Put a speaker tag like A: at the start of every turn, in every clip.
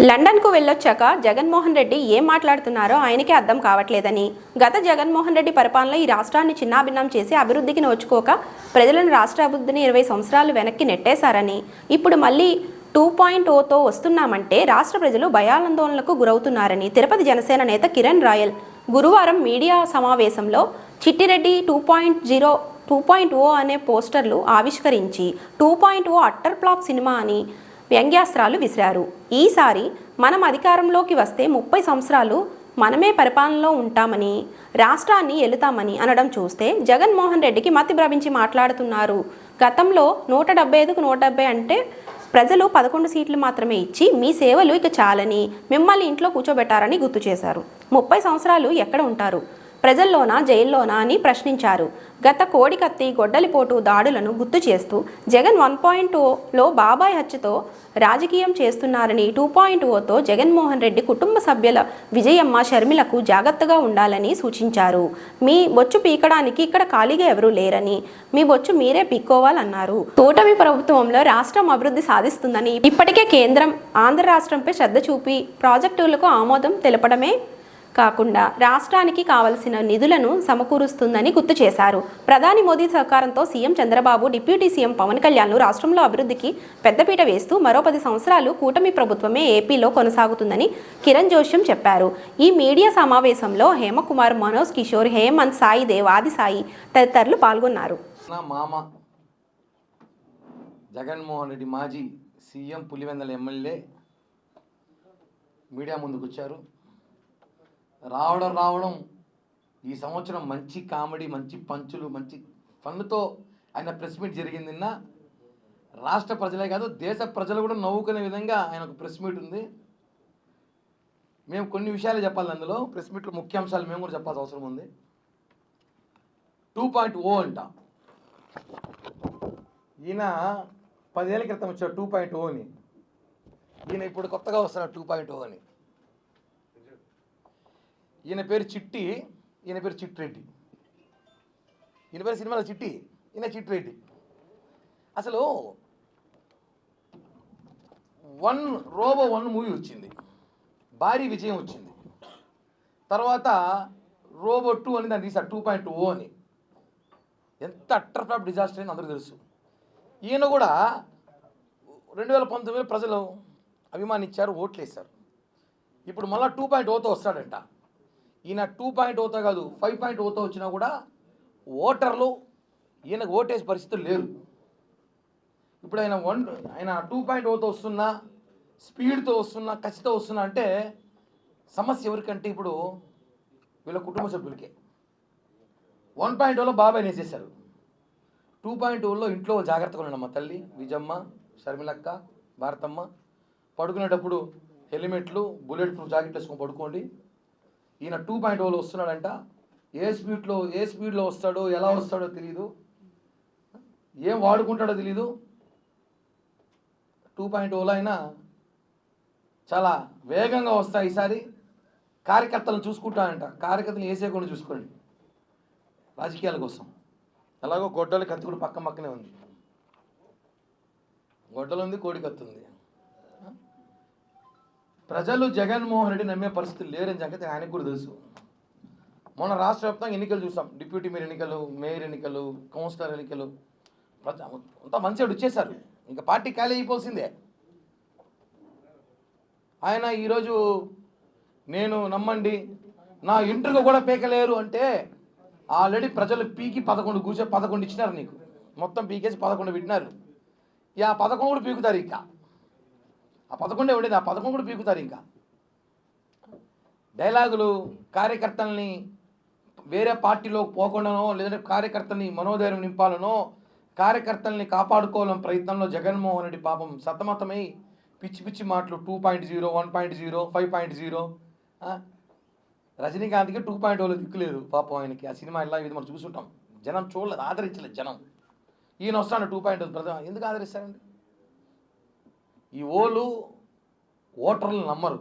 A: లండన్కు వెళ్ళొచ్చాక జగన్మోహన్ రెడ్డి ఏం మాట్లాడుతున్నారో ఆయనకే అర్థం కావట్లేదని, గత జగన్మోహన్ రెడ్డి పరిపాలనలో ఈ రాష్ట్రాన్ని చిన్నాభిన్నం చేసి అభివృద్ధికి నోచుకోక ప్రజలను రాష్ట్ర అభివృద్ధిని 20 సంవత్సరాలు వెనక్కి నెట్టేశారని, ఇప్పుడు మళ్ళీ 2.0తో వస్తున్నామంటే రాష్ట్ర ప్రజలు భయాందోళనలకు గురవుతున్నారని తిరుపతి జనసేన నేత కిరణ్ రాయల్ గురువారం మీడియా సమావేశంలో చిట్టిరెడ్డి 2.0 అనే పోస్టర్లు ఆవిష్కరించి 2.0 అట్టర్ ఫ్లాప్ సినిమా అని వ్యంగ్యాస్త్రాలు విసిరారు. ఈసారి మనం అధికారంలోకి వస్తే 30 సంవత్సరాలు మనమే పరిపాలనలో ఉంటామని, రాష్ట్రాన్ని ఏలుతామని అనడం చూస్తే జగన్మోహన్ రెడ్డికి మతి భ్రమించి మాట్లాడుతున్నారు. గతంలో 175కు 170 అంటే ప్రజలు 11 సీట్లు మాత్రమే ఇచ్చి మీ సేవలు ఇక చాలని మిమ్మల్ని ఇంట్లో కూర్చోబెట్టారని గుర్తు చేశారు. 30 సంవత్సరాలు ఎక్కడ ఉంటారు, ప్రజల్లోనా జైల్లోనా అని ప్రశ్నించారు. గత కోడికత్తి గొడ్డలిపోటు దాడులను గుర్తు చేస్తూ జగన్ 1.0లో బాబాయ్ హత్యతో రాజకీయం చేస్తున్నారని, 2.0తో జగన్మోహన్ రెడ్డి కుటుంబ సభ్యుల విజయమ్మ షర్మిలకు జాగ్రత్తగా ఉండాలని సూచించారు. మీ బొచ్చు పీకడానికి ఇక్కడ ఖాళీగా ఎవరూ లేరని, మీ బొచ్చు మీరే పీక్కోవాలన్నారు. కూటమి ప్రభుత్వంలో రాష్ట్రం అభివృద్ధి సాధిస్తుందని, ఇప్పటికే కేంద్రం ఆంధ్ర రాష్ట్రంపై శ్రద్ధ చూపి ప్రాజెక్టులకు ఆమోదం తెలపడమే కాకుండా రాష్ట్రానికి కావలసిన నిధులను సమకూరుస్తుందని గుర్తు చేశారు. ప్రధాని మోదీ సహకారంతో CM Chandrababu, deputy CM Pawan Kalyan రాష్ట్రంలో అభివృద్ధికి పెద్దపీట వేస్తూ మరో 10 సంవత్సరాలు కూటమి ప్రభుత్వమే ఏపీలో కొనసాగుతుందని కిరణ్ జోష్యం చెప్పారు. ఈ మీడియా సమావేశంలో హేమకుమార్, మనోజ్ కిషోర్, హేమంత్, సాయి దేవ్, ఆది సాయి తదితరులు పాల్గొన్నారు.
B: జగన్మోహన్ రెడ్డి మాజీ సీఎం, పులివెందుల ఎమ్మెల్యే మీడియా ముందుకు వచ్చారు. రావడం ఈ సంవత్సరం మంచి కామెడీ, మంచి పంచులు, మంచి ఫన్నుతో ఆయన ప్రెస్ మీట్ జరిగింది. నిన్న రాష్ట్ర ప్రజలే కాదు దేశ ప్రజలు కూడా నవ్వుకునే విధంగా ఆయన ఒక ప్రెస్ మీట్ ఉంది. మేము కొన్ని విషయాలు చెప్పాలి అందులో ప్రెస్ మీట్లో, ముఖ్యాంశాలు మేము కూడా చెప్పాల్సిన అవసరం ఉంది. 2.0 అంట. ఈయన 10 ఏళ్ళ క్రితం వచ్చాడు 2.0 అని. ఈయన ఇప్పుడు కొత్తగా వస్తున్నాడు 2.0 అని. ఈయన పేరు చిట్టి, ఈయన పేరు చిట్టిరెడ్డి. ఈయన పేరు సినిమాలో చిట్టి, ఈయన చిట్టిరెడ్డి. అసలు రోబో 1 మూవీ వచ్చింది, భారీ విజయం వచ్చింది. తర్వాత రోబో 2 అని దాన్ని తీశారు 2.0 అని. ఎంత అట్టర్ ఫ్లాప్ డిజాస్టర్ అని అందరూ తెలుసు. ఈయన కూడా 2019 ప్రజలు అభిమానించారు, ఓట్లు వేశారు. ఇప్పుడు మళ్ళీ 2.0తో వస్తాడంట. ఈయన 2.0తో కాదు 5.0తో వచ్చినా కూడా ఓటర్లు ఈయనకు ఓటేసే పరిస్థితులు లేరు. ఇప్పుడు ఆయన 2.0తో వస్తున్నా, స్పీడ్తో వస్తున్నా, కసితో వస్తున్నా అంటే సమస్య ఎవరికంటే ఇప్పుడు వీళ్ళ కుటుంబ సభ్యులకే. 1.0లో బాబాయ్ వేసేశారు. 2.0లో ఇంట్లో జాగ్రత్తగా ఉండండి అమ్మ, తల్లి విజమ్మ, షర్మిలక్క, భారతమ్మ. పడుకునేటప్పుడు హెల్మెట్లు, బుల్లెట్ ప్రూఫ్ జాకెట్ వేసుకొని పడుకోండి. ఈయన 2.0లో వస్తున్నాడంట. ఏ స్పీడ్లో వస్తాడో, ఎలా వస్తాడో తెలియదు, ఏం వాడుకుంటాడో తెలీదు. 2.0లో అయినా చాలా వేగంగా వస్తాయి. ఈసారి కార్యకర్తలను చూసుకుంటాడంట. కార్యకర్తలు వేసేకుండా చూసుకోండి రాజకీయాల కోసం. అలాగో గొడ్డలి కత్తి కూడా పక్కనే ఉంది. గొడ్డలు ఉంది, కోడి కత్తి ఉంది. ప్రజలు జగన్మోహన్ రెడ్డి నమ్మే పరిస్థితులు లేరని సంగతి ఆయనకు కూడా తెలుసు. మొన్న రాష్ట్ర వ్యాప్తంగా ఎన్నికలు చూసాం. డిప్యూటీ మేయర్ ఎన్నికలు, కౌన్సిలర్ ఎన్నికలు, అంతా మంచిగా వచ్చేసారు. ఇంకా పార్టీ ఖాళీ అయిపోవాల్సిందే. ఆయన ఈరోజు నేను నమ్మండి నా ఇంటికి కూడా పీకలేరు అంటే ఆల్రెడీ ప్రజలు పీకి 11 ఇచ్చినారు నీకు. మొత్తం పీకేసి 11 పెట్టినారు. ఆ 11 కూడా పీకుతారు. ఇంకా ఆ 11 ఉండేది, ఆ 11 కూడా పీకుతారు. ఇంకా డైలాగులు కార్యకర్తల్ని వేరే పార్టీలోకి పోకుండానో, లేదంటే కార్యకర్తల్ని మనోధైర్యం నింపాలనో, కార్యకర్తల్ని కాపాడుకోవాలని ప్రయత్నంలో జగన్మోహన్ రెడ్డి పాపం సతమతమై పిచ్చి మాటలు 2.0, 1.0, 5.0. రజనీకాంత్కి 2.0లో దిక్కులేదు పాపం ఆయనకి. ఆ సినిమా ఇలా ఇది మనం చూసుంటాం. జనం చూడలేదు, ఆదరించలేదు జనం. ఈయన వస్తాడు 2.0. ప్రధాన ఎందుకు ఆదరిస్తారండి? ఈ ఓటర్లు నమ్మరు.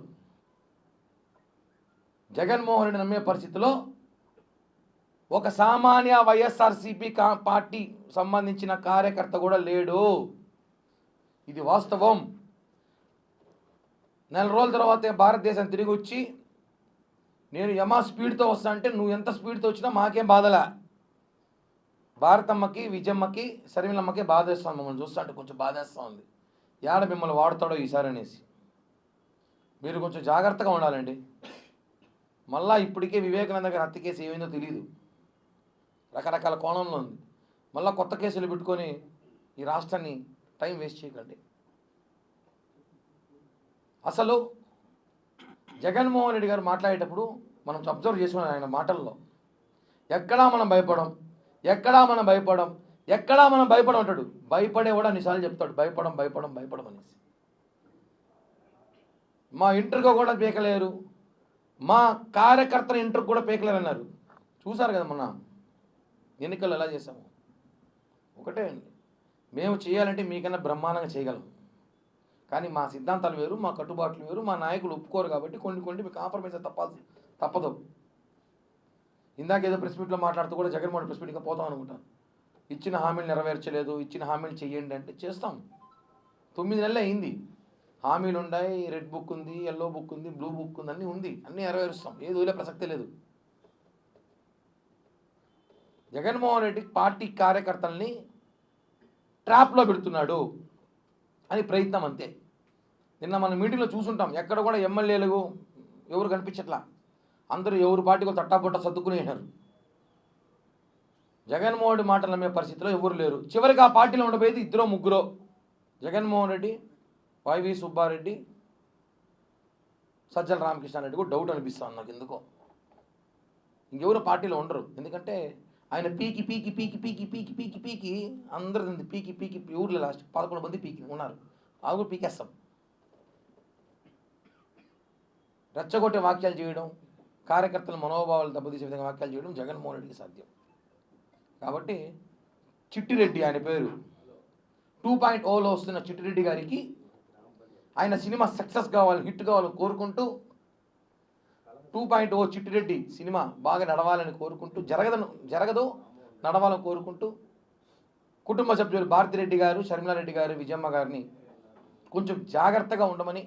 B: జగన్మోహన్ రెడ్డి నమ్మే పరిస్థితిలో ఒక సామాన్య వైఎస్ఆర్సీపీ పార్టీ సంబంధించిన కార్యకర్త కూడా లేడు. ఇది వాస్తవం. నెల రోజుల తర్వాతే భారతదేశం తిరిగి వచ్చి నేను యమా స్పీడ్తో వస్తా అంటే నువ్వు ఎంత స్పీడ్తో వచ్చినా మాకేం బాధలే. భారతమ్మకి, విజయమ్మకి, శర్మిలమ్మకి బాధేస్తాం, మమ్మల్ని చూస్తా అంటే కొంచెం బాధేస్తూ ఉంది. ఏడ మిమ్మల్ని వాడుతాడో ఈసారి అనేసి మీరు కొంచెం జాగ్రత్తగా ఉండాలండి. మళ్ళా ఇప్పటికే వివేకానంద గారి హత్య కేసు ఏమైందో తెలియదు, రకరకాల కోణంలో ఉంది. మళ్ళీ కొత్త కేసులు పెట్టుకొని ఈ రాష్ట్రాన్ని టైం వేస్ట్ చేయకండి. అసలు జగన్మోహన్ రెడ్డి గారు మాట్లాడేటప్పుడు మనం అబ్జర్వ్ చేసుకున్నాం ఆయన మాటల్లో, ఎక్కడా మనం భయపడం, ఎక్కడా మనం భయపడం, ఎక్కడా మనం భయపడం అంటాడు. భయపడే కూడా అన్నిసార్లు చెప్తాడు భయపడం భయపడం భయపడం అనేసి. మా ఇంటర్గా కూడా పీకలేరు, మా కార్యకర్తల ఇంటర్కి కూడా పీకలేరు అన్నారు. చూసారు కదా మొన్న ఎన్నికలు ఎలా చేసాము. ఒకటే అండి, మేము చేయాలంటే మీకన్నా బ్రహ్మాండంగా చేయగలం, కానీ మా సిద్ధాంతాలు వేరు, మా కట్టుబాట్లు వేరు, మా నాయకులు ఒప్పుకోరు కాబట్టి కొన్ని మీకు కాంప్రమైజ్ తప్పదు. ఇందాక ఏదో ప్రెస్ మీట్లో మాట్లాడుతూ కూడా జగన్మోహన్ ప్రెస్ మీట్గా పోతాం అనుకుంటాను. ఇచ్చిన హామీలు నెరవేర్చలేదు, ఇచ్చిన హామీలు చెయ్యండి అంటే చేస్తాం. 9 నెలలు అయింది, హామీలు ఉన్నాయి, రెడ్ బుక్ ఉంది, ఎల్లో బుక్ ఉంది, బ్లూ బుక్ ఉంది, అన్నీ ఉంది, అన్నీ నెరవేరుస్తాం. ఏది వదిలే ప్రసక్తే లేదు. జగన్మోహన్ రెడ్డి పార్టీ కార్యకర్తల్ని ట్రాప్లో పెడుతున్నాడు అని ప్రయత్నం అంతే. నిన్న మన మీటింగ్లో చూసుంటాం, ఎక్కడ కూడా ఎమ్మెల్యేలు ఎవరు కనిపించట్లా, అందరూ ఎవరు పార్టీకి తట్టాబొట్ట సర్దుకునేసారు. జగన్మోహన్ రెడ్డి మాటలు నమ్మే పరిస్థితిలో ఎవరు లేరు. చివరికి ఆ పార్టీలో ఉండబోయేది 2-3, జగన్మోహన్ రెడ్డి, వైవి సుబ్బారెడ్డి, సజ్జల రామకృష్ణారెడ్డి కూడా డౌట్ అనిపిస్తాను నాకు ఎందుకో. ఇంకెవరు పార్టీలో ఉండరు, ఎందుకంటే ఆయన పీకి పీకి పీకి పీకి పీకి పీకి పీకి అందరు పీకి పీకి ఊర్లో లాస్ట్ 11 మంది పీకి ఉన్నారు, అవి కూడా పీకేస్తాం. రెచ్చగొట్టే వాక్యాలు చేయడం, కార్యకర్తల మనోభావాలు దెబ్బతీసే విధంగా వాక్యాలు చేయడం జగన్మోహన్ రెడ్డికి సాధ్యం. కాబట్టి చిట్టిరెడ్డి ఆయన పేరు 2.0లో వస్తున్న చిట్టిరెడ్డి గారికి ఆయన సినిమా సక్సెస్ కావాలి, హిట్ కావాలని కోరుకుంటూ 2.0 చిట్టిరెడ్డి సినిమా బాగా నడవాలని కోరుకుంటూ, జరగదు నడవాలని కోరుకుంటూ, కుటుంబ సభ్యులు భారతిరెడ్డి గారు, షర్మిలారెడ్డి గారు, విజయమ్మ గారిని కొంచెం జాగ్రత్తగా ఉండమని,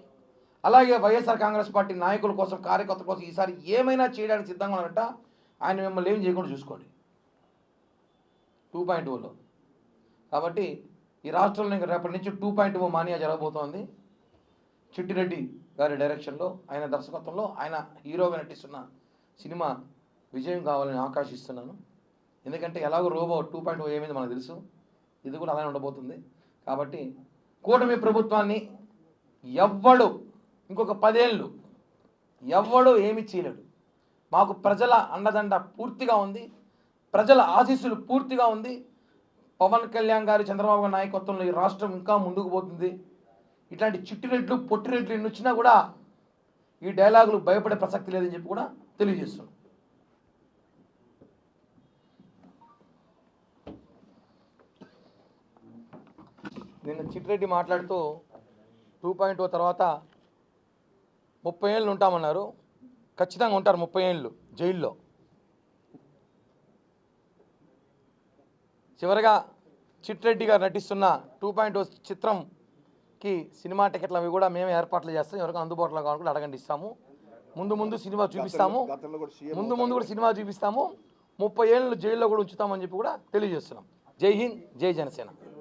B: అలాగే వైఎస్ఆర్ కాంగ్రెస్ పార్టీ నాయకుల కోసం, కార్యకర్తల కోసం ఈసారి ఏమైనా చేయడానికి సిద్ధంగా ఉన్నారట. ఆయన మిమ్మల్ని ఏం చేయకుండా చూసుకోండి 2.0లో. కాబట్టి ఈ రాష్ట్రంలో ఇంకా రేపటి నుంచి 2.0 మానియా జరగబోతోంది. చిట్టిరెడ్డి గారి డైరెక్షన్లో, ఆయన దర్శకత్వంలో, ఆయన హీరోగా నటిస్తున్న సినిమా విజయం కావాలని ఆకాంక్షిస్తున్నాను. ఎందుకంటే ఎలాగో రోబో 2.0 ఏమైంది మనకు తెలుసు, ఇది కూడా అలానే ఉండబోతుంది. కాబట్టి కూటమి ప్రభుత్వాన్ని ఎవ్వడు ఇంకొక 10 ఏళ్ళు ఎవ్వడు ఏమి చేయలేడు. మాకు ప్రజల అండదండ పూర్తిగా ఉంది, ప్రజల ఆశీస్సులు పూర్తిగా ఉంది. పవన్ కళ్యాణ్ గారు, చంద్రబాబు గారి నాయకత్వంలో ఈ రాష్ట్రం ఇంకా ముందుకు పోతుంది. ఇట్లాంటి చిట్టిరెడ్లు పొట్టిరెడ్లు ఎన్ని వచ్చినా కూడా ఈ డైలాగులు భయపడే ప్రసక్తి లేదని చెప్పి కూడా తెలియజేస్తున్నాం. నిన్న చిట్టిరెడ్డి మాట్లాడుతూ 2.0 తర్వాత 30 ఏళ్ళు ఉంటామన్నారు. ఖచ్చితంగా ఉంటారు 30 ఏళ్ళు జైల్లో. చివరగా చిట్టిరెడ్డి గారు నటిస్తున్న 2.0 చిత్రంకి సినిమా టికెట్లు అవి కూడా మేమే ఏర్పాట్లు చేస్తాం. ఎవరికైనా అందుబాటులో కావాలని అడగండి, ఇస్తాము. ముందు సినిమా చూపిస్తాము, ముందు కూడా సినిమా చూపిస్తాము. 30 ఏళ్ళు జైల్లో కూడా ఉంచుతామని చెప్పి కూడా తెలియజేస్తున్నాం. జై హింద్, జై జనసేన.